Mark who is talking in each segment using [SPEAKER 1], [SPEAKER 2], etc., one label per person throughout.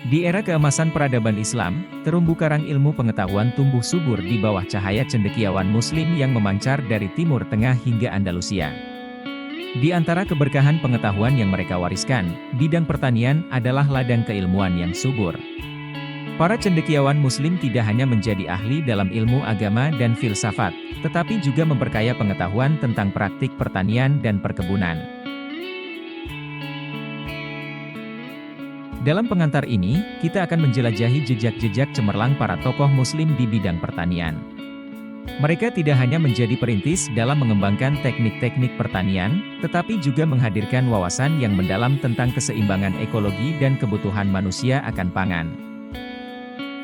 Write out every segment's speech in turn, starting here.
[SPEAKER 1] Di era keemasan peradaban Islam, terumbu karang ilmu pengetahuan tumbuh subur di bawah cahaya cendekiawan Muslim yang memancar dari Timur Tengah hingga Andalusia. Di antara keberkahan pengetahuan yang mereka wariskan, bidang pertanian adalah ladang keilmuan yang subur. Para cendekiawan Muslim tidak hanya menjadi ahli dalam ilmu agama dan filsafat, tetapi juga memperkaya pengetahuan tentang praktik pertanian dan perkebunan. Dalam pengantar ini, kita akan menjelajahi jejak-jejak cemerlang para tokoh Muslim di bidang pertanian. Mereka tidak hanya menjadi perintis dalam mengembangkan teknik-teknik pertanian, tetapi juga menghadirkan wawasan yang mendalam tentang keseimbangan ekologi dan kebutuhan manusia akan pangan.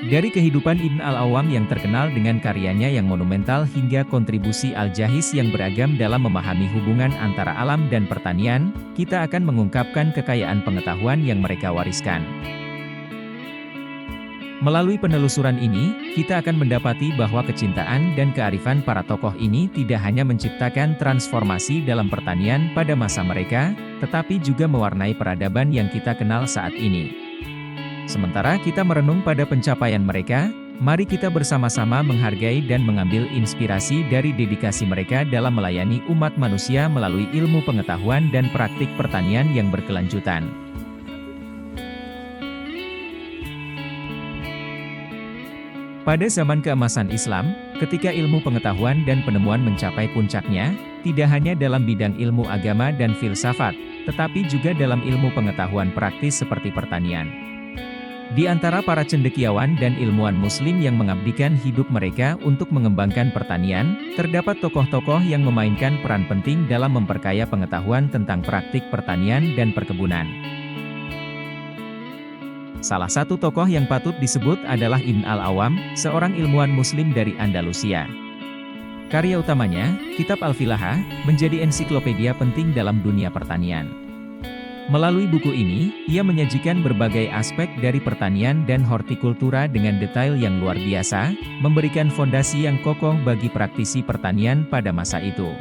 [SPEAKER 1] Dari kehidupan Ibn al-Awwam yang terkenal dengan karyanya yang monumental hingga kontribusi Al-Jahiz yang beragam dalam memahami hubungan antara alam dan pertanian, kita akan mengungkapkan kekayaan pengetahuan yang mereka wariskan. Melalui penelusuran ini, kita akan mendapati bahwa kecintaan dan kearifan para tokoh ini tidak hanya menciptakan transformasi dalam pertanian pada masa mereka, tetapi juga mewarnai peradaban yang kita kenal saat ini. Sementara kita merenung pada pencapaian mereka, mari kita bersama-sama menghargai dan mengambil inspirasi dari dedikasi mereka dalam melayani umat manusia melalui ilmu pengetahuan dan praktik pertanian yang berkelanjutan. Pada zaman keemasan Islam, ketika ilmu pengetahuan dan penemuan mencapai puncaknya, tidak hanya dalam bidang ilmu agama dan filsafat, tetapi juga dalam ilmu pengetahuan praktis seperti pertanian. Di antara para cendekiawan dan ilmuwan Muslim yang mengabdikan hidup mereka untuk mengembangkan pertanian, terdapat tokoh-tokoh yang memainkan peran penting dalam memperkaya pengetahuan tentang praktik pertanian dan perkebunan. Salah satu tokoh yang patut disebut adalah Ibn al-Awwam, seorang ilmuwan Muslim dari Andalusia. Karya utamanya, Kitab Al-Filahah, menjadi ensiklopedia penting dalam dunia pertanian. Melalui buku ini, ia menyajikan berbagai aspek dari pertanian dan hortikultura dengan detail yang luar biasa, memberikan fondasi yang kokoh bagi praktisi pertanian pada masa itu.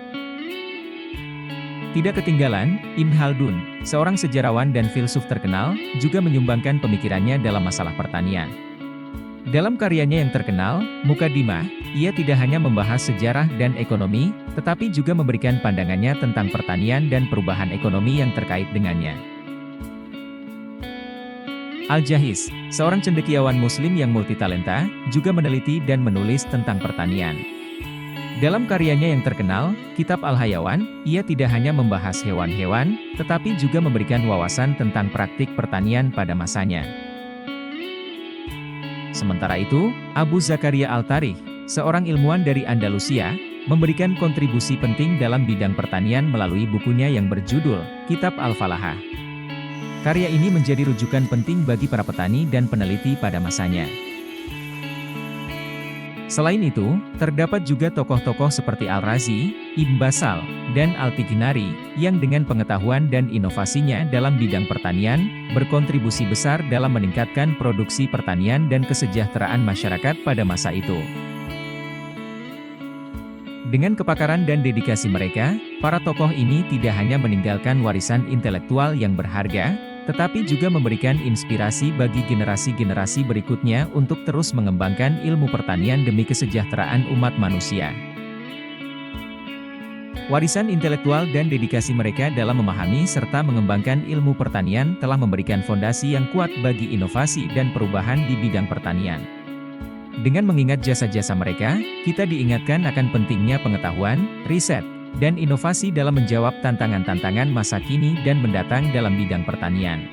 [SPEAKER 1] Tidak ketinggalan, Ibn Khaldun, seorang sejarawan dan filsuf terkenal, juga menyumbangkan pemikirannya dalam masalah pertanian. Dalam karyanya yang terkenal, Muqaddimah, ia tidak hanya membahas sejarah dan ekonomi, tetapi juga memberikan pandangannya tentang pertanian dan perubahan ekonomi yang terkait dengannya. Al-Jahiz, seorang cendekiawan Muslim yang multitalenta, juga meneliti dan menulis tentang pertanian. Dalam karyanya yang terkenal, Kitab Al-Hayawan, ia tidak hanya membahas hewan-hewan, tetapi juga memberikan wawasan tentang praktik pertanian pada masanya. Sementara itu, Abu Zakaria Al-Tarikh, seorang ilmuwan dari Andalusia, memberikan kontribusi penting dalam bidang pertanian melalui bukunya yang berjudul Kitab Al-Falahah. Karya ini menjadi rujukan penting bagi para petani dan peneliti pada masanya. Selain itu, terdapat juga tokoh-tokoh seperti Al-Razi, Ibn Basal, dan Al-Tighnari, yang dengan pengetahuan dan inovasinya dalam bidang pertanian, berkontribusi besar dalam meningkatkan produksi pertanian dan kesejahteraan masyarakat pada masa itu. Dengan kepakaran dan dedikasi mereka, para tokoh ini tidak hanya meninggalkan warisan intelektual yang berharga, tetapi juga memberikan inspirasi bagi generasi-generasi berikutnya untuk terus mengembangkan ilmu pertanian demi kesejahteraan umat manusia. Warisan intelektual dan dedikasi mereka dalam memahami serta mengembangkan ilmu pertanian telah memberikan fondasi yang kuat bagi inovasi dan perubahan di bidang pertanian. Dengan mengingat jasa-jasa mereka, kita diingatkan akan pentingnya pengetahuan, riset, dan inovasi dalam menjawab tantangan-tantangan masa kini dan mendatang dalam bidang pertanian.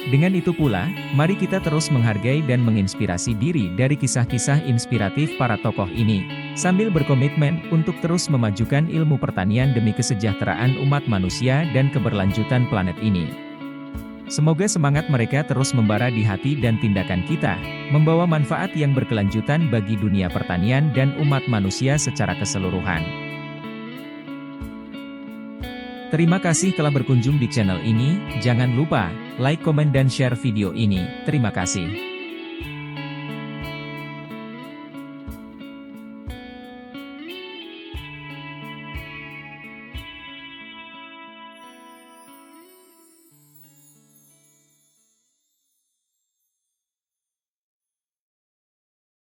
[SPEAKER 1] Dengan itu pula, mari kita terus menghargai dan menginspirasi diri dari kisah-kisah inspiratif para tokoh ini, sambil berkomitmen untuk terus memajukan ilmu pertanian demi kesejahteraan umat manusia dan keberlanjutan planet ini. Semoga semangat mereka terus membara di hati dan tindakan kita, membawa manfaat yang berkelanjutan bagi dunia pertanian dan umat manusia secara keseluruhan. Terima kasih telah berkunjung di channel ini, jangan lupa like, komen dan share video ini. Terima kasih.